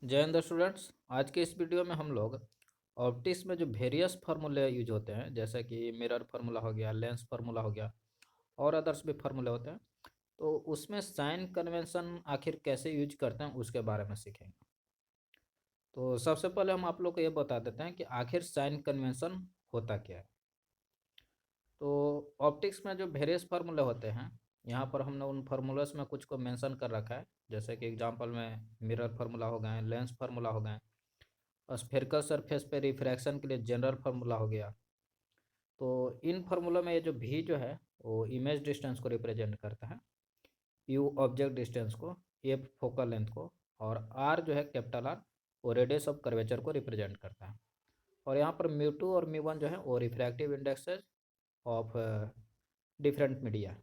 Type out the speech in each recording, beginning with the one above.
जय हिंद स्टूडेंट्स। आज के इस वीडियो में हम लोग ऑप्टिक्स में जो वेरियस फार्मूले यूज होते हैं, जैसे कि मिरर फार्मूला हो गया, लेंस फार्मूला हो गया और अदर्स भी फार्मूले होते हैं, तो उसमें साइन कन्वेंशन आखिर कैसे यूज करते हैं उसके बारे में सीखेंगे। तो सबसे पहले हम आप लोग को ये बता देते हैं कि आखिर साइन कन्वेंशन होता क्या है। तो ऑप्टिक्स में जो वेरियस फार्मूले होते हैं, यहाँ पर हमने उन फार्मूलस में कुछ को मेंशन कर रखा है, जैसे कि एग्जांपल में मिरर फार्मूला हो गए, लेंस फार्मूला हो गए, स्फेरिकल सरफेस पे रिफ्रैक्शन के लिए जनरल फार्मूला हो गया। तो इन फार्मूला में ये जो भी जो है वो इमेज डिस्टेंस को रिप्रेजेंट करता है, यू ऑब्जेक्ट डिस्टेंस को, ए फोकल लेंथ को, और आर जो है कैपिटल आर वो रेडियस ऑफ कर्वेचर को रिप्रेजेंट करता है। और यहाँ पर म्यू टू और म्यू वन जो है वो refractive indexes of different media.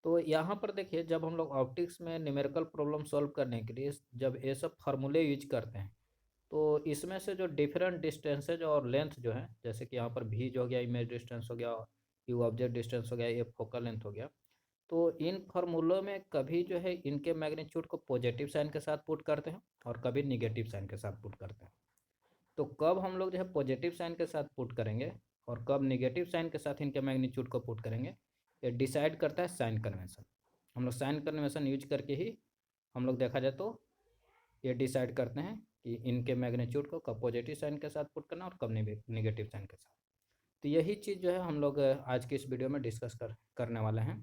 तो यहाँ पर देखिए, जब हम लोग ऑप्टिक्स में न्यूमेरिकल प्रॉब्लम सॉल्व करने के लिए जब ये सब फार्मूले यूज करते हैं, तो इसमें से जो डिफरेंट डिस्टेंसेज और लेंथ जो है, जैसे कि यहाँ पर भी जो हो गया इमेज डिस्टेंस हो गया, यू ऑब्जेक्ट डिस्टेंस हो गया, ये फोकल लेंथ हो गया, तो इन फार्मूलों में कभी जो है इनके मैग्नीट्यूड को पॉजिटिव साइन के साथ पुट करते हैं और कभी निगेटिव साइन के साथ पुट करते हैं। तो कब हम लोग जो है पॉजिटिव साइन के साथ पुट करेंगे और कब निगेटिव साइन के साथ इनके मैग्नीट्यूड को पुट करेंगे, ये डिसाइड करता है साइन कन्वेंशन। हम लोग साइन कन्वेंशन यूज करके ही हम लोग देखा जाए तो ये डिसाइड करते हैं कि इनके मैग्नीट्यूड को कब पॉजिटिव साइन के साथ पुट करना और कब निगेटिव साइन के साथ। तो यही चीज़ जो है हम लोग आज की इस वीडियो में डिस्कस करने वाले हैं।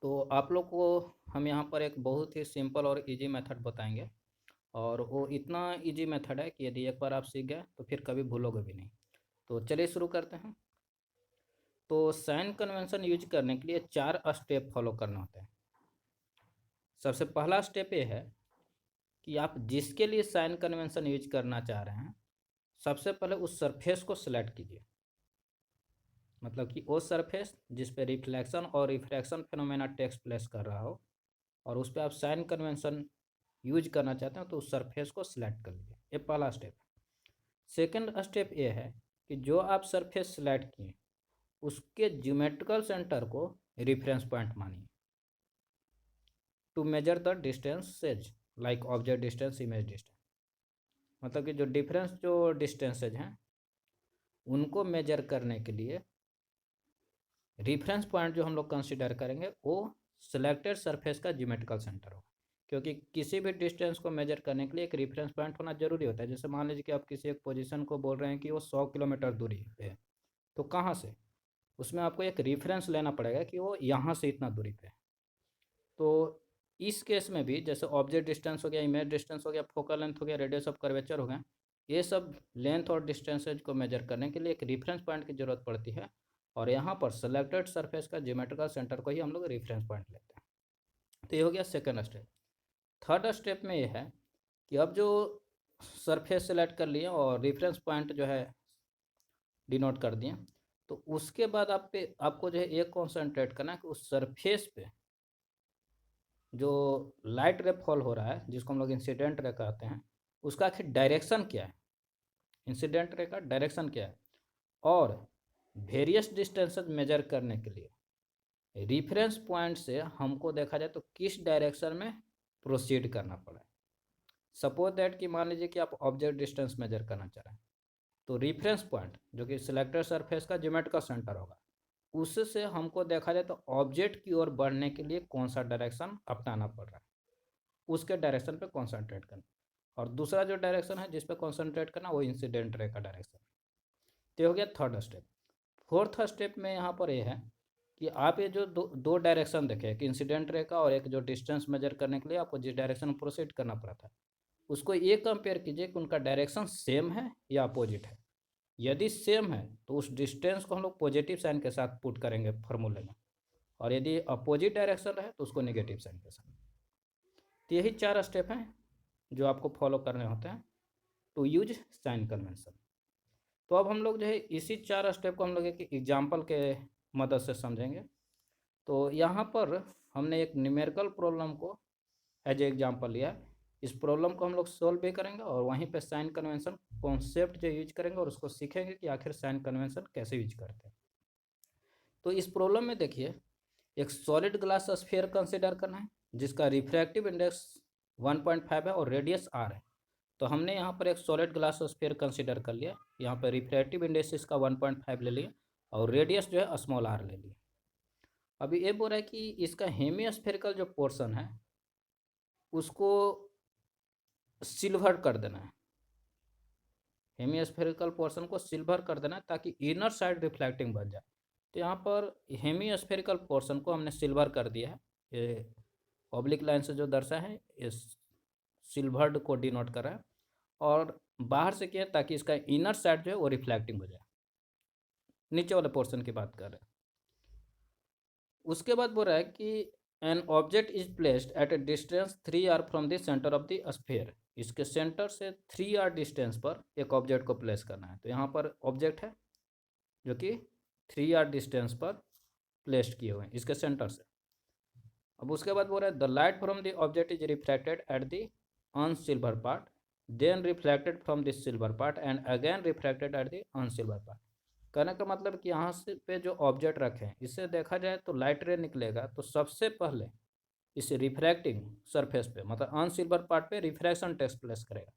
तो आप लोग को हम यहाँ पर एक बहुत ही सिंपल और इजी मेथड बताएंगे, और वो इतना इजी मेथड है कि यदि एक बार आप सीख गए तो फिर कभी भूलोगे भी नहीं। तो चलिए शुरू करते हैं। तो साइन कन्वेंशन यूज करने के लिए 4 स्टेप फॉलो करना होते हैं। सबसे पहला स्टेप ये है कि आप जिसके लिए साइन कन्वेंशन यूज करना चाह रहे हैं, सबसे पहले उस सरफेस को सिलेक्ट कीजिए। मतलब कि वो सरफेस जिस पे रिफ्लेक्शन और रिफ्रैक्शन फिनोमेना टेक्स प्लेस कर रहा हो और उस पर आप साइन कन्वेंशन यूज करना चाहते हैं, तो उस सरफेस को सिलेक्ट कर लीजिए। ये पहला स्टेप है। सेकेंड स्टेप ये है कि जो आप सरफेस सिलेक्ट किए उसके ज्योमेट्रिकल सेंटर को रिफरेंस पॉइंट मानिए to measure the distances like object distance, image distance. मतलब कि जो डिफरेंस जो डिस्टेंसेज हैं उनको मेजर करने के लिए रिफरेंस पॉइंट जो हम लोग कंसिडर करेंगे वो सिलेक्टेड सरफेस का ज्योमेट्रिकल सेंटर होगा। क्योंकि किसी भी डिस्टेंस को मेजर करने के लिए एक रिफरेंस पॉइंट होना जरूरी होता है। जैसे मान लीजिए कि आप किसी एक पोजीशन को बोल रहे हैं कि वो 100 किलोमीटर दूरी पे है, तो कहाँ से, उसमें आपको एक रेफरेंस लेना पड़ेगा कि वो यहाँ से इतना दूरी पे है। तो इस केस में भी जैसे ऑब्जेक्ट डिस्टेंस हो गया, इमेज डिस्टेंस हो गया, फोकल लेंथ हो गया, रेडियस ऑफ कर्वेचर हो गया, ये सब लेंथ और डिस्टेंसेज को मेजर करने के लिए एक रेफरेंस पॉइंट की जरूरत पड़ती है। और यहाँ पर सेलेक्टेड सरफेस का ज्योमेट्रिकल सेंटर को ही हम लोग रेफरेंस पॉइंट लेते हैं। तो ये हो गया सेकंड स्टेप। थर्ड स्टेप में ये है कि अब जो सरफेस सेलेक्ट कर लिए और रेफरेंस पॉइंट जो है डिनोट कर दिए, तो उसके बाद आपको जो है ये कॉन्सेंट्रेट करना है कि उस सरफेस पे जो लाइट रे फॉल हो रहा है, जिसको हम लोग इंसिडेंट रे कहते हैं, उसका आखिर डायरेक्शन क्या है, इंसिडेंट रे का डायरेक्शन क्या है। और वेरियस डिस्टेंसेस मेजर करने के लिए रिफरेंस पॉइंट से हमको देखा जाए तो किस डायरेक्शन में प्रोसीड करना पड़ा है। सपोज दैट कि मान लीजिए कि आप ऑब्जेक्ट डिस्टेंस मेजर करना चाह रहे हैं, तो रिफरेंस पॉइंट जो कि सिलेक्टेड सरफेस का ज्योमेट्रिकल सेंटर होगा, उससे हमको देखा जाए तो ऑब्जेक्ट की ओर बढ़ने के लिए कौन सा डायरेक्शन अपनाना पड़ रहा है, उसके डायरेक्शन पे कॉन्सेंट्रेट करना। और दूसरा जो डायरेक्शन है जिस पे कॉन्सेंट्रेट करना वो इंसिडेंट रे का डायरेक्शन। तो हो गया थर्ड स्टेप। फोर्थ स्टेप में यहाँ पर ये है कि आप ये जो दो डायरेक्शन देखे, एक इंसिडेंट रे का और एक जो डिस्टेंस मेजर करने के लिए आपको जिस डायरेक्शन में प्रोसीड करना पड़ा था, उसको ये कंपेयर कीजिए कि उनका डायरेक्शन सेम है या अपोजिट है। यदि सेम है तो उस डिस्टेंस को हम लोग पॉजिटिव साइन के साथ पुट करेंगे फॉर्मूले में, और यदि अपोजिट डायरेक्शन रहे तो उसको नेगेटिव साइन के साथ। तो यही 4 स्टेप हैं जो आपको फॉलो करने होते हैं टू यूज साइन कन्वेंशन। तो अब हम लोग जो है इसी 4 स्टेप को हम लोग एक एग्जाम्पल के मदद से समझेंगे। तो यहाँ पर हमने एक न्यूमेरिकल प्रॉब्लम को एज ए एग्जाम्पल लिया। इस प्रॉब्लम को हम लोग सोल्व भी करेंगे और वहीं पे साइन कन्वेंशन कॉन्सेप्ट जो यूज करेंगे और उसको सीखेंगे कि आखिर साइन कन्वेंशन कैसे यूज करते हैं। तो इस प्रॉब्लम में देखिए, एक सॉलिड ग्लास स्फीयर कंसिडर करना है जिसका रिफ्रैक्टिव इंडेक्स 1.5 है और रेडियस r है। तो हमने यहाँ पर एक सॉलिड ग्लास स्फीयर कंसिडर कर लिया, यहाँ पर रिफ्रैक्टिव इंडेक्स इसका 1.5 ले लिया और रेडियस जो है स्मॉल r ले लिया। अभी ये बोल रहा है कि इसका हेमिस्फेरिकल जो पोर्शन है उसको सिल्वर कर देना है, हेमिस्फेरिकल पोर्शन को सिल्वर कर देना है ताकि इनर साइड रिफ्लेक्टिंग बन जाए। तो यहाँ पर हेमिस्फेरिकल पोर्शन को हमने सिल्वर कर दिया है, ये ऑब्लिक लाइन से जो दर्शा है इस सिल्वर्ड को डिनोट कर रहा है, और बाहर से किया ताकि इसका इनर साइड जो है वो रिफ्लेक्टिंग हो जाए। नीचे वाले पोर्शन की बात कर रहे हैं। उसके बाद बोल रहा है कि an object is placed at A distance 3r from the centre of the sphere. इसके सेंटर से 3r डिस्टेंस पर एक ऑब्जेक्ट को प्लेस करना है। तो यहाँ पर ऑब्जेक्ट है जो कि 3r डिस्टेंस पर प्लेस्ड किए हुए हैं इसके सेंटर से। अब उसके बाद बोल रहा है the light from the object is reflected at the unsilver part, then reflected from the silver part and again reflected at the unsilver part. कहने का मतलब कि यहाँ से पे जो ऑब्जेक्ट रखे हैं इससे देखा जाए तो लाइट रे निकलेगा, तो सबसे पहले इस रिफ्रैक्टिंग सरफेस पे मतलब अनसिल्वर पार्ट पे रिफ्रैक्शन टेक प्लेस करेगा।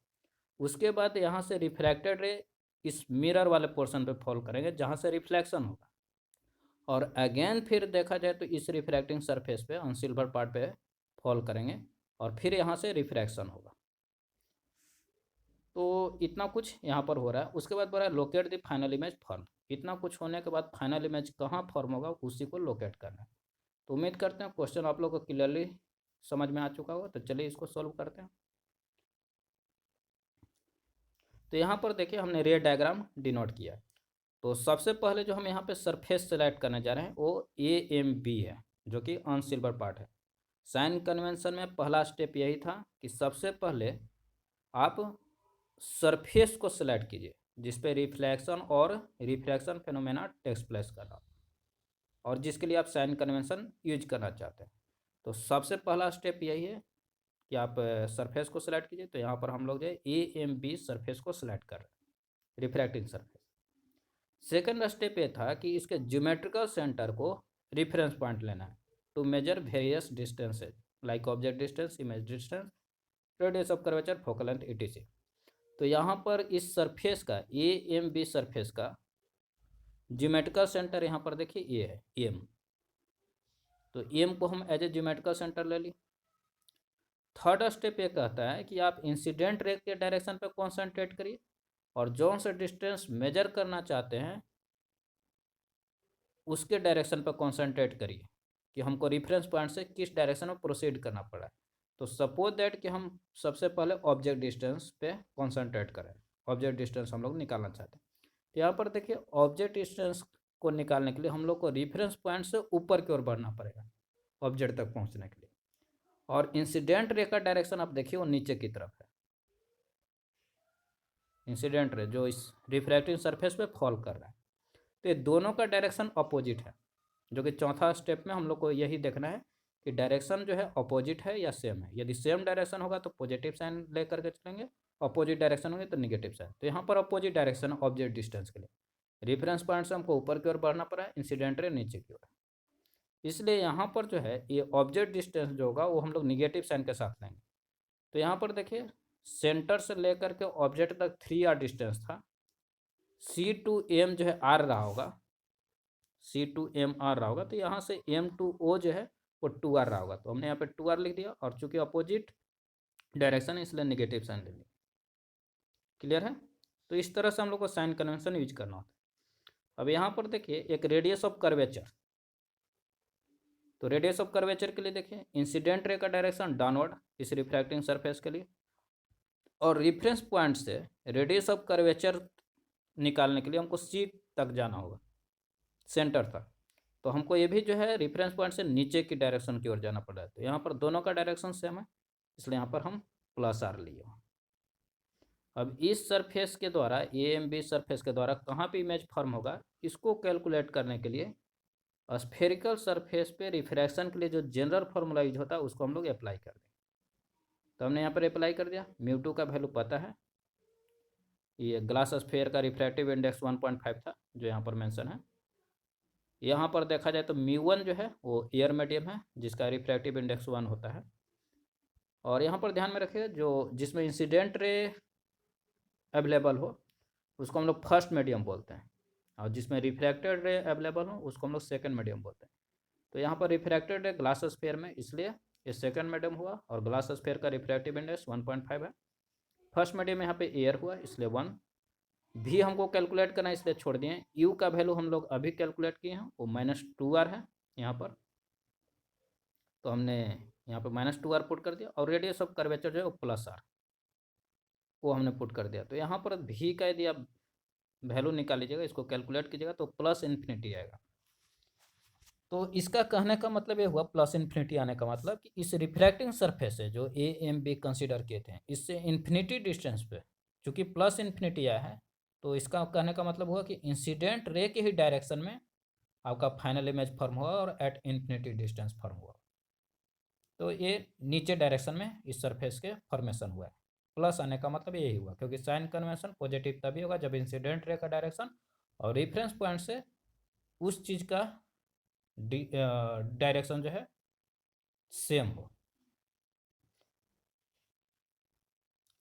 उसके बाद यहाँ से रिफ्रैक्टेड रे इस मिरर वाले पोर्शन पे फॉल करेंगे जहाँ से रिफ्लेक्शन होगा, और अगेन फिर देखा जाए तो इस रिफ्रैक्टिंग सरफेस पे अनसिल्वर पार्ट पे फॉल करेंगे और फिर यहाँ से रिफ्रैक्शन होगा। तो इतना कुछ यहाँ पर हो रहा है। उसके बाद बोल रहा है locate the final image form. इतना कुछ होने के बाद फाइनल इमेज कहाँ फॉर्म होगा उसी को लोकेट करना है। तो उम्मीद करते हैं क्वेश्चन आप लोग को क्लियरली समझ में आ चुका होगा। तो चलिए इसको सॉल्व करते हैं। तो यहाँ पर देखिए हमने रे डायग्राम डिनोट किया। तो सबसे पहले जो हम यहाँ पे सरफेस सेलेक्ट करने जा रहे हैं वो AMB है जो कि अनसिल्वर पार्ट है। साइन कन्वेंशन में पहला स्टेप यही था कि सबसे पहले आप सरफेस को सिलेक्ट कीजिए जिस पे रिफ्लेक्शन और रिफ्रैक्शन फेनोमेना टेक्स प्लेस करना और जिसके लिए आप साइन कन्वेंशन यूज करना चाहते हैं। तो सबसे पहला स्टेप यही है कि आप सरफेस को सिलेक्ट कीजिए। तो यहाँ पर हम लोग जो है AMB सरफेस को सिलेक्ट कर रहे हैं, रिफ्रैक्टिंग सरफेस। सेकंड स्टेप ये था कि इसके ज्योमेट्रिकल सेंटर को रिफरेंस पॉइंट लेना है to measure various distances like object distance, image distance, radius of curvature, focal length etc। तो यहाँ पर इस सरफेस का AMB सरफेस का ज्योमेट्रिकल सेंटर यहाँ पर देखिए ये है AM। तो AM को हम एज ए ज्योमेट्रिकल सेंटर ले ली। थर्ड स्टेप ये कहता है कि आप इंसिडेंट रे के डायरेक्शन पे कॉन्सेंट्रेट करिए और जौन से डिस्टेंस मेजर करना चाहते हैं उसके डायरेक्शन पर कॉन्सेंट्रेट करिए कि हमको रिफरेंस पॉइंट से किस डायरेक्शन में प्रोसीड करना पड़ा है। तो सपोज दैट कि हम सबसे पहले ऑब्जेक्ट डिस्टेंस पे कॉन्सेंट्रेट करें, ऑब्जेक्ट डिस्टेंस हम लोग निकालना चाहते हैं। तो यहाँ पर देखिए ऑब्जेक्ट डिस्टेंस को निकालने के लिए हम लोग को रिफरेंस पॉइंट से ऊपर की ओर बढ़ना पड़ेगा ऑब्जेक्ट तक पहुँचने के लिए, और इंसिडेंट रे का डायरेक्शन आप देखिए वो नीचे की तरफ है। इंसिडेंट रे जो इस रिफ्रैक्टिंग सरफेस पे फॉल कर रहा है, तो ये दोनों का डायरेक्शन अपोजिट है, जो कि चौथा स्टेप में हम लोग को यही देखना है कि डायरेक्शन जो है अपोजिट है या सेम है। यदि सेम डायरेक्शन होगा तो पॉजिटिव साइन लेकर के चलेंगे, अपोजिट डायरेक्शन होंगे तो निगेटिव साइन। तो यहाँ पर अपोजिट डायरेक्शन ऑब्जेक्ट डिस्टेंस के लिए रेफरेंस पॉइंट से हमको ऊपर की ओर बढ़ना पड़ा है, इंसिडेंट रे नीचे की ओर। इसलिए यहाँ पर जो है ये ऑब्जेक्ट डिस्टेंस जो होगा वो हम लोग निगेटिव साइन के साथ लेंगे। तो यहाँ पर देखिए सेंटर से लेकर के ऑब्जेक्ट तक 3r डिस्टेंस था, C टू M जो है R रहा होगा, C टू M R रहा होगा। तो यहाँ से M टू O जो है वो 2r रहा होगा। तो हमने यहाँ पे 2r लिख दिया और चूंकि अपोजिट डायरेक्शन है इसलिए निगेटिव साइन ले लिया। क्लियर है? तो इस तरह से हम लोग को साइन कन्वेंशन यूज करना होता है। अब यहाँ पर देखिए एक रेडियस ऑफ कर्वेचर। तो रेडियस ऑफ कर्वेचर के लिए देखिए इंसिडेंट रे का डायरेक्शन डाउनवर्ड इस रिफ्रैक्टिंग सरफेस के लिए, और रिफरेंस पॉइंट से रेडियस ऑफ कर्वेचर निकालने के लिए हमको C तक जाना होगा, सेंटर तक। तो हमको ये भी जो है रेफरेंस पॉइंट से नीचे की डायरेक्शन की ओर जाना पड़ रहा है। तो यहाँ पर दोनों का डायरेक्शन सेम है इसलिए यहाँ पर हम +r लिए। अब इस सरफेस के द्वारा AMB सरफेस के द्वारा कहाँ पे इमेज फॉर्म होगा इसको कैलकुलेट करने के लिए स्फेरिकल सरफेस पे रिफ्रैक्शन के लिए जो जनरल फार्मूला यूज होता है उसको हम लोग अप्लाई कर दें। तो हमने यहाँ पर अप्लाई कर दिया। μ2 का वैल्यू पता है, ये ग्लास स्फेयर का रिफ्रैक्टिव इंडेक्स 1.5 था जो यहाँ पर मेंशन है। यहाँ पर देखा जाए तो μ1 जो है वो एयर मीडियम है जिसका रिफ्रैक्टिव इंडेक्स 1 होता है। और यहाँ पर ध्यान में रखिए जो जिसमें इंसिडेंट रे अवेलेबल हो उसको हम लोग फर्स्ट मीडियम बोलते हैं, और जिसमें रिफ्रैक्टेड रे अवेलेबल हो उसको हम लोग सेकंड मीडियम बोलते हैं। तो यहाँ पर रिफ्रैक्टेड रे ग्लास स्फीयर में, इसलिए ये सेकंड मीडियम हुआ, और ग्लास स्फीयर का रिफ्रैक्टिव इंडेक्स 1.5 है। फर्स्ट मीडियम यहाँ पे एयर हुआ, इसलिए 1। भी हमको कैलकुलेट करना है, इसलिए छोड़ दिए। यू का वैल्यू हम लोग अभी कैलकुलेट किए हैं, वो -2r है यहाँ पर, तो हमने यहाँ पे -2r पुट कर दिया, और रेडियस ऑफ कर्वेचर जो है वो +r, वो हमने पुट कर दिया। तो यहाँ पर भी का यदि आप वैल्यू निकाल लीजिएगा, इसको कैलकुलेट कीजिएगा, तो +∞ आएगा। तो इसका कहने का मतलब ये हुआ, +∞ आने का मतलब कि इस रिफ्रैक्टिंग सरफेस से जो ए एम बी कंसिडर किए थे, इससे इन्फिनिटी डिस्टेंस पे चूंकि +∞ आया है, तो इसका कहने का मतलब हुआ कि इंसिडेंट रे के ही डायरेक्शन में आपका फाइनल इमेज फॉर्म हुआ और एट इन्फिनिटी डिस्टेंस फॉर्म हुआ। तो ये नीचे डायरेक्शन में इस सरफेस के फॉर्मेशन हुआ है। प्लस आने का मतलब यही हुआ, क्योंकि साइन कन्वेंशन पॉजिटिव तभी होगा जब इंसिडेंट रे का डायरेक्शन और रेफरेंस पॉइंट से उस चीज़ का डायरेक्शन जो है सेम हो।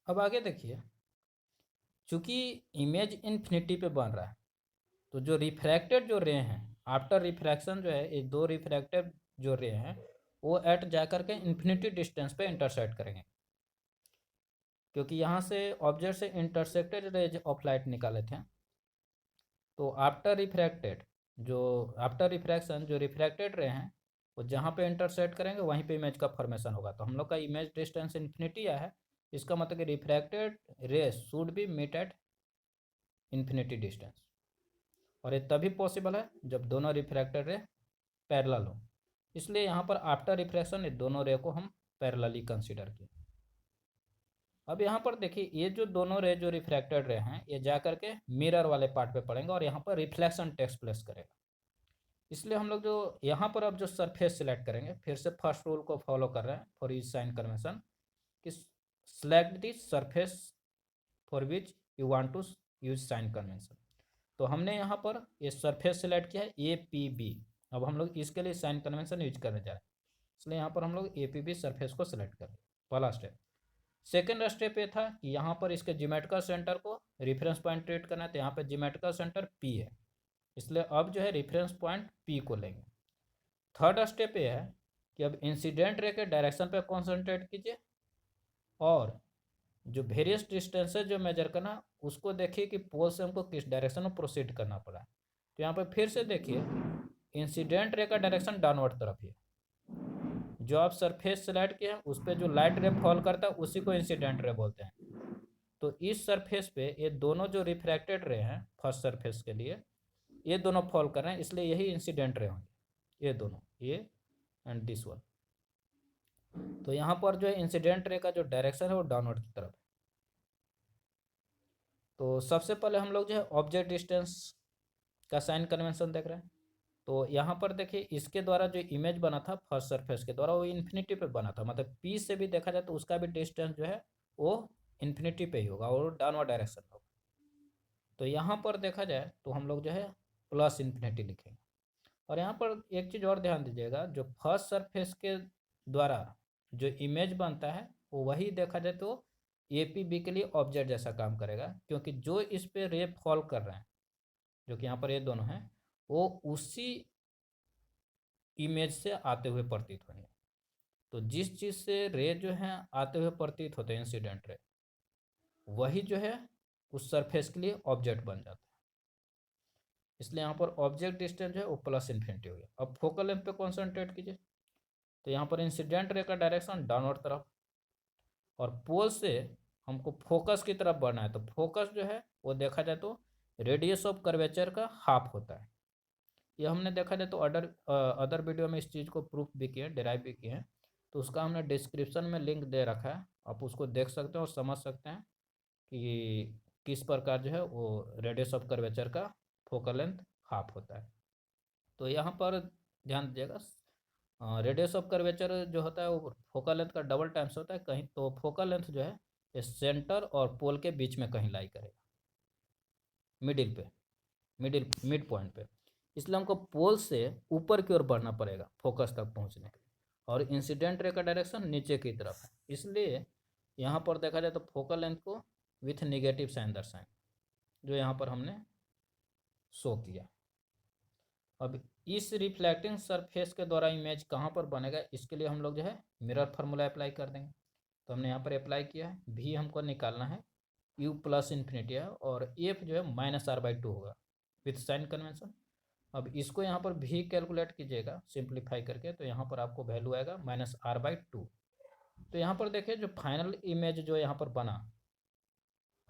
अब आगे देखिए, चूंकि इमेज इन्फिनिटी पे बन रहा है, तो जो रिफ्रैक्टेड जो रे हैं आफ्टर रिफ्रैक्शन जो है, ये दो रिफ्रैक्टेड जो रे हैं वो एट जा करके इन्फिनिटी डिस्टेंस पे इंटरसेक्ट करेंगे, क्योंकि यहाँ से ऑब्जेक्ट से इंटरसेक्टेड रेज ऑफ लाइट निकाले थे। तो आफ्टर रिफ्रैक्टेड जो आफ्टर रिफ्रैक्शन जो रिफ्रैक्टेड रे हैं वो जहाँ पे इंटरसेक्ट करेंगे वहीं पे इमेज का फॉर्मेशन होगा। तो हम लोग का इमेज डिस्टेंस इन्फिनिटी आया है, इसका मतलब कि refracted ray should be meet at infinity distance, और ये तभी पॉसिबल है जब दोनों रिफ्रैक्टेड रे पैरेलल हो। इसलिए यहाँ पर आफ्टर रिफ्रैक्शन ये दोनों रे को हम पैरेलली कंसिडर किए। अब यहाँ पर देखिए, ये जो दोनों रे जो रिफ्रैक्टेड रे हैं ये जा करके मिरर वाले पार्ट पे पड़ेंगे और यहाँ पर रिफ्लेक्शन टेक्स प्लेस करेगा। इसलिए हम लोग जो यहाँ पर अब जो सरफेस सिलेक्ट करेंगे, फिर से फर्स्ट रूल को फॉलो कर रहे हैं फॉर ईच साइन कन्वेंशन, कि select the surface for which you want to use sign convention. तो हमने यहाँ पर ये सरफेस सिलेक्ट किया है APB। अब हम लोग इसके लिए साइन कन्वेंशन यूज करने जा रहे हैं, इसलिए यहाँ पर हम लोग APB सरफेस को सिलेक्ट कर पहला स्टेप। सेकेंड स्टेप ये था कि यहाँ पर इसके जियोमेट्रिकल सेंटर को रेफरेंस पॉइंट ट्रीट करना है, तो यहाँ पर जियोमेट्रिकल सेंटर P है, इसलिए अब जो है रेफरेंस पॉइंट P को लेंगे। थर्ड स्टेप ये है कि अब इंसिडेंट रे के डायरेक्शन पे कॉन्सेंट्रेट कीजिए, और जो वेरियस डिस्टेंसेज जो मेजर करना उसको देखिए कि पोल से हमको किस डायरेक्शन में प्रोसीड करना पड़ा है। तो यहाँ पर फिर से देखिए, इंसिडेंट रे का डायरेक्शन डाउनवर्ड तरफ है, जो आप सरफेस सेलेक्ट किए हैं उस पर जो लाइट रे फॉल करता है उसी को इंसिडेंट रे बोलते हैं। तो इस सरफेस पे ये दोनों जो रिफ्रैक्टेड रे हैं फर्स्ट सरफेस के लिए, ये दोनों फॉल कर रहे हैं, इसलिए यही इंसिडेंट रे होंगे, ये दोनों, ये एंड दिस वन। तो यहाँ पर जो है इंसिडेंट रे का जो डायरेक्शन है वो डाउनवर्ड की तरफ है। तो सबसे पहले हम लोग जो है ऑब्जेक्ट डिस्टेंस का साइन कन्वेंशन देख रहे हैं। तो यहाँ पर देखिए, इसके द्वारा जो इमेज बना था फर्स्ट सरफेस के द्वारा वो इन्फिनिटी पे बना था, मतलब P से भी देखा जाए तो उसका भी डिस्टेंस जो है वो इन्फिनिटी पे ही होगा और डाउनवर्ड डायरेक्शन होगा। तो यहाँ पर देखा जाए तो हम लोग जो है +∞ लिखेंगे। और यहाँ पर एक चीज़ और ध्यान दीजिएगा, जो फर्स्ट सरफेस के द्वारा जो इमेज बनता है वो वही देखा जाए तो APB के लिए ऑब्जेक्ट जैसा काम करेगा, क्योंकि जो इस पे रे फॉल कर रहे हैं, जो कि यहाँ पर ये दोनों हैं, वो उसी इमेज से आते हुए प्रतीत होंगे। तो जिस चीज़ से रे जो है आते हुए प्रतीत होते हैं इंसिडेंट रे, वही जो है उस सरफेस के लिए ऑब्जेक्ट बन जाता है। इसलिए यहाँ पर ऑब्जेक्ट डिस्टेंस जो है वो +∞ हो गया। अब फोकल लेंथ पे कॉन्सेंट्रेट कीजिए, तो यहाँ पर इंसिडेंट रे का डायरेक्शन डाउनवर्ड तरफ, और पोल से हमको फोकस की तरफ बढ़ना है, तो फोकस जो है वो देखा जाए तो रेडियस ऑफ कर्वेचर का हाफ होता है। ये हमने देखा जाए तो अदर वीडियो में इस चीज़ को प्रूफ भी किए, डिराइव भी किए हैं, तो उसका हमने डिस्क्रिप्शन में लिंक दे रखा है, आप उसको देख सकते हैं और समझ सकते हैं कि किस प्रकार जो है वो रेडियस ऑफ कर्वेचर का फोकल लेंथ हाफ होता है। तो यहाँ पर ध्यान दीजिएगा, रेडियस ऑफ कर्वेचर जो होता है वो फोकल लेंथ का डबल टाइम्स होता है कहीं, तो फोकल लेंथ जो है ये सेंटर और पोल के बीच में कहीं लाई करेगा, मिडिल पे, मिड पॉइंट पे। इसलिए हमको पोल से ऊपर की ओर बढ़ना पड़ेगा फोकस तक पहुंचने के लिए। और इंसिडेंट रे का डायरेक्शन नीचे की तरफ है, इसलिए यहाँ पर देखा जाए तो फोकल लेंथ को विथ निगेटिव साइन दर्शाएं, जो यहाँ पर हमने शो किया। अब इस रिफ्लेक्टिंग सरफेस के द्वारा इमेज कहाँ पर बनेगा, इसके लिए हम लोग जो है मिरर फार्मूला अप्लाई कर देंगे। तो हमने यहाँ पर अप्लाई किया है, भी हमको निकालना है u प्लस इन्फिनिटी है, और एफ जो है -r/2 होगा विथ साइन कन्वेंशन। अब इसको यहाँ पर भी कैलकुलेट कीजिएगा सिंप्लीफाई करके, तो यहाँ पर आपको वैल्यू आएगा -r/2। तो यहाँ पर देखिए जो फाइनल इमेज जो यहाँ पर बना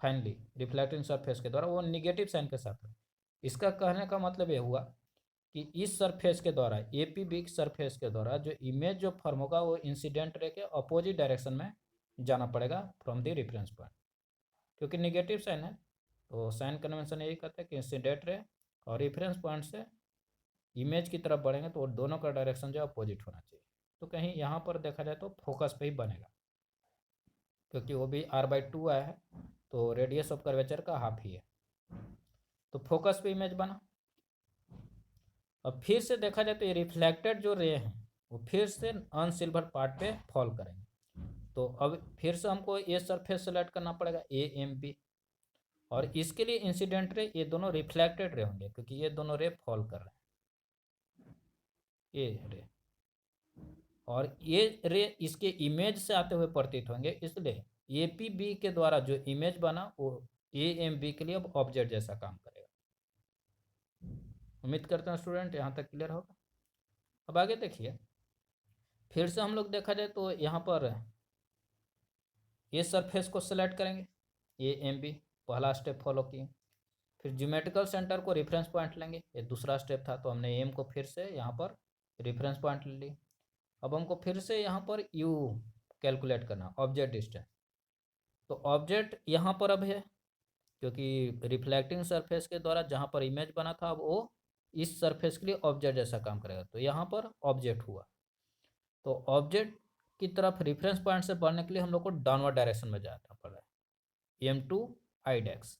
फाइनली रिफ्लेक्टिंग सरफेस के द्वारा, वो निगेटिव साइन के साथ है। इसका कहने का मतलब ये हुआ कि इस सरफेस के द्वारा APB सरफेस के द्वारा जो इमेज जो फॉर्म होगा वो इंसिडेंट रे के अपोजिट डायरेक्शन में जाना पड़ेगा फ्रॉम द रेफरेंस पॉइंट, क्योंकि निगेटिव साइन है। तो साइन कन्वेंशन यही कहता है कि इंसिडेंट रे और रेफरेंस पॉइंट से इमेज की तरफ बढ़ेंगे तो दोनों का डायरेक्शन जो अपोजिट होना चाहिए। तो कहीं यहाँ पर देखा जाए तो फोकस पे ही बनेगा, क्योंकि वो भी r/2 आया है, तो रेडियस ऑफ कर्वेचर का हाफ ही है, तो फोकस पे इमेज बना। अब फिर से देखा जाए तो ये रिफ्लेक्टेड जो रे हैं वो फिर से अनसिल्वर पार्ट पे फॉल करेंगे। तो अब फिर से हमको ये सरफेस सेलेक्ट करना पड़ेगा AMB, और इसके लिए इंसिडेंट रे ये दोनों रिफ्लेक्टेड रे होंगे, क्योंकि ये दोनों रे फॉल कर रहे हैं, ये रे और ये रे इसके इमेज से आते हुए प्रतीत होंगे, इसलिए APB के द्वारा जो इमेज बना वो AMB के लिए अब ऑब्जेक्ट जैसा काम करेगा। उम्मीद करते हैं स्टूडेंट यहाँ तक क्लियर होगा। अब आगे देखिए, फिर से हम लोग देखा जाए तो यहाँ पर ये सरफेस को सेलेक्ट करेंगे, AMB पहला स्टेप फॉलो किए। फिर ज्योमेट्रिकल सेंटर को रेफरेंस पॉइंट लेंगे, ये दूसरा स्टेप था, तो हमने एम को फिर से यहाँ पर रेफरेंस पॉइंट ले ली। अब हमको फिर से यहाँ पर U कैलकुलेट करना, ऑब्जेक्ट डिस्टेंस। तो ऑब्जेक्ट यहाँ पर अब है, क्योंकि रिफ्लेक्टिंग सरफेस के द्वारा जहाँ पर इमेज बना था अब वो इस सरफेस के लिए ऑब्जेक्ट जैसा काम करेगा, तो यहाँ पर ऑब्जेक्ट हुआ। तो ऑब्जेक्ट की तरफ रेफरेंस पॉइंट से बढ़ने के लिए हम लोग को डाउनवर्ड डायरेक्शन में जाना पड़ रहा है, M2I'।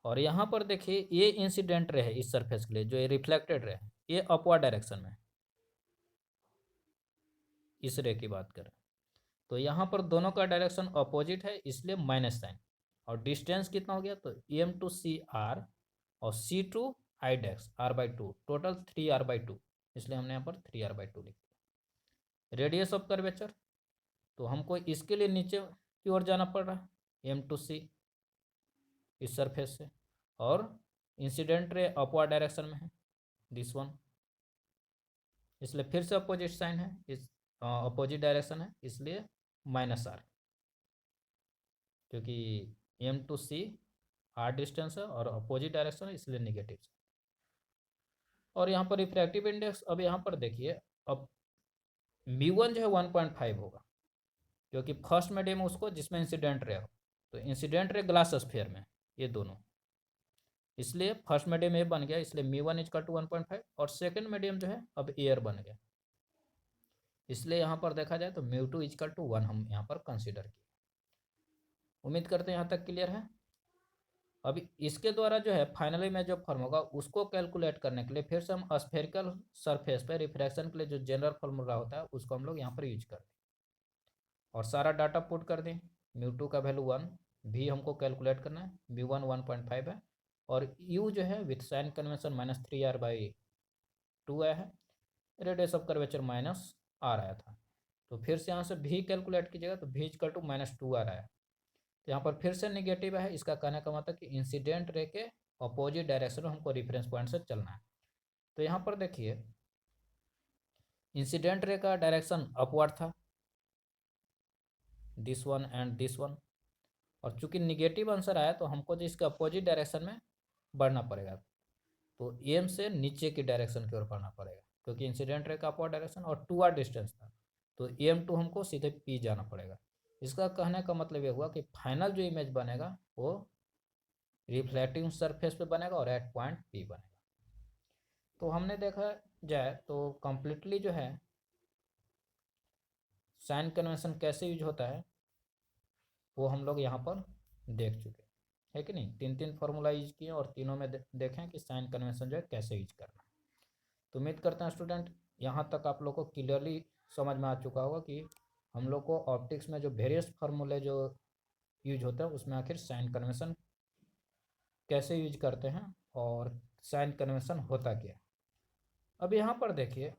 और यहाँ पर देखिए ये इंसिडेंट रे है इस सरफेस के लिए, जो ये रिफ्लेक्टेड रे है ये अपवर्ड डायरेक्शन में, इस रे की बात करें तो यहाँ पर दोनों का डायरेक्शन अपोजिट है, इसलिए माइनस साइन। और डिस्टेंस कितना हो गया, तो M2CR और C2I' r/2, टोटल 3r/2, इसलिए हमने यहाँ पर 3r/2 लिख दिया। रेडियस ऑफ कर्वेचर, तो हमको इसके लिए नीचे की ओर जाना पड़ रहा है M2C इस सरफेस से, और इंसिडेंट रे अपवर्ड डायरेक्शन में है दिस वन, इसलिए फिर से अपोजिट साइन है, इस अपोजिट डायरेक्शन है, इसलिए -r, क्योंकि M2C r डिस्टेंस है और अपोजिट डायरेक्शन है, इसलिए निगेटिव। और यहाँ पर रिफ्रैक्टिव इंडेक्स, अब यहाँ पर देखिए अब μ1 जो है 1.5 होगा, क्योंकि फर्स्ट मीडियम उसको जिसमें इंसिडेंट रे हो, तो इंसिडेंट रे ग्लास स्फीयर में ये दोनों, इसलिए फर्स्ट मीडियम ये बन गया, इसलिए μ1 = 1.5, और सेकेंड मीडियम जो है अब एयर बन गया, इसलिए यहाँ पर देखा जाए तो μ2 = 1 हम यहाँ पर कंसिडर किए। उम्मीद करते हैं यहाँ तक क्लियर है। अब इसके द्वारा जो है फाइनली में जो फॉर्म होगा उसको कैलकुलेट करने के लिए फिर से हम स्फेरिकल सरफेस पे रिफ्रैक्शन के लिए जो जनरल फॉर्मूला होता है उसको हम लोग यहाँ पर यूज कर दें, और सारा डाटा पुट कर दें। μ2 का वैल्यू 1, भी हमको कैलकुलेट करना है, μ1 1.5 है, और U जो है विथ साइन कन्वेंशन -3r/2 आया है, रेडियस ऑफ कर्वेचर -r आया था। तो फिर से यहाँ से भी कैलकुलेट कीजिएगा, तो भी = -2r आया। तो यहाँ पर फिर से निगेटिव है, इसका कहने का मतलब कि इंसिडेंट रे के अपोजिट डायरेक्शन में हमको रेफरेंस पॉइंट से चलना है। तो यहाँ पर देखिए इंसिडेंट रे का डायरेक्शन अपवर्ड था, this one and this one, और चूंकि निगेटिव आंसर आया तो हमको जो इसके अपोजिट डायरेक्शन में बढ़ना पड़ेगा, तो एम से नीचे की डायरेक्शन की ओर बढ़ना पड़ेगा, क्योंकि इंसिडेंट रे का अपवर्ड डायरेक्शन और 2r डिस्टेंस था, तो M2 हमको सीधे P जाना पड़ेगा। इसका कहने का मतलब ये हुआ कि फाइनल जो इमेज बनेगा वो रिफ्लेक्टिंग सरफेस पे बनेगा और एट पॉइंट P बनेगा। तो हमने देखा जाए तो कम्प्लीटली जो है साइन कन्वेंशन कैसे यूज होता है वो हम लोग यहाँ पर देख चुके है कि नहीं। 3 फार्मूला यूज किए और तीनों में देखें कि साइन कन्वेंशन जो है कैसे यूज करना है। तो उम्मीद करते हैं स्टूडेंट यहाँ तक आप लोग को क्लियरली समझ में आ चुका होगा कि हम लोग को ऑप्टिक्स में जो वेरियस फार्मूले जो यूज होता है उसमें आखिर साइन कन्वेंशन कैसे यूज करते हैं और साइन कन्वेंशन होता क्या है। अब यहाँ पर देखिए,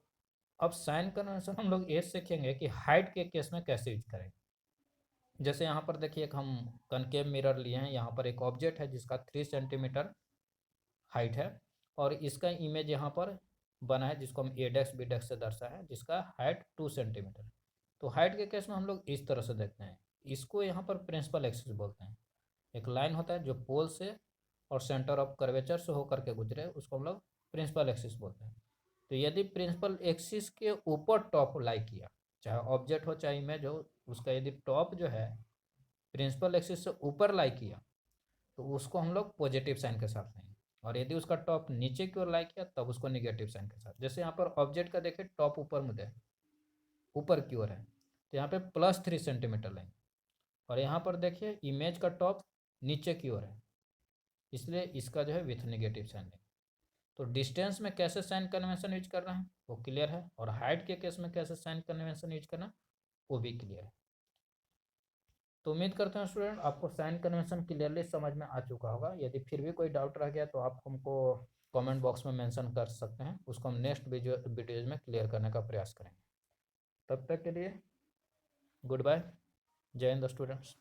अब साइन कन्वेंशन हम लोग ये सीखेंगे कि हाइट के केस में कैसे यूज करेंगे। जैसे यहाँ पर देखिए, एक हम कनकेव मिरर लिए हैं, यहाँ पर एक ऑब्जेक्ट है जिसका 3 सेंटीमीटर हाइट है और इसका इमेज यहाँ पर बना है जिसको हम एडेक्स बीडेक्स से दर्शाए हैं, जिसका हाइट 2 सेंटीमीटर। तो हाइट के केस में हम लोग इस तरह से देखते हैं, इसको यहाँ पर प्रिंसिपल एक्सिस बोलते हैं। एक लाइन होता है जो पोल से और सेंटर ऑफ कर्वेचर से होकर के गुजरे, उसको हम लोग प्रिंसिपल एक्सिस बोलते हैं। तो यदि प्रिंसिपल एक्सिस के ऊपर टॉप लाई किया, चाहे ऑब्जेक्ट हो चाहे इमेज हो, उसका यदि टॉप जो है प्रिंसिपल एक्सिस से ऊपर लाई किया तो उसको हम लोग पॉजिटिव साइन के साथ लेंगे, और यदि उसका टॉप नीचे की ओर लाई किया तब उसको निगेटिव साइन के साथ। जैसे यहाँ पर ऑब्जेक्ट का देखिए टॉप ऊपर मुझे ऊपर की ओर है तो यहाँ पे +3 सेंटीमीटर लेंगे, और यहाँ पर देखिए इमेज का टॉप नीचे की ओर है, इसलिए इसका जो है विथ नेगेटिव साइन लेंगे। तो डिस्टेंस में कैसे साइन कन्वेंशन यूज करना है वो क्लियर है, और हाइट के केस में कैसे साइन कन्वेंशन यूज करना वो भी क्लियर है। तो उम्मीद करते हैं स्टूडेंट आपको साइन कन्वेंशन क्लियरली समझ में आ चुका होगा। यदि फिर भी कोई डाउट रह गया तो आप हमको कमेंट बॉक्स में मेंशन कर सकते हैं, उसको हम नेक्स्ट वीडियोज में क्लियर करने का प्रयास करेंगे। तब तक के लिए गुड बाय, जय हिंद स्टूडेंट्स।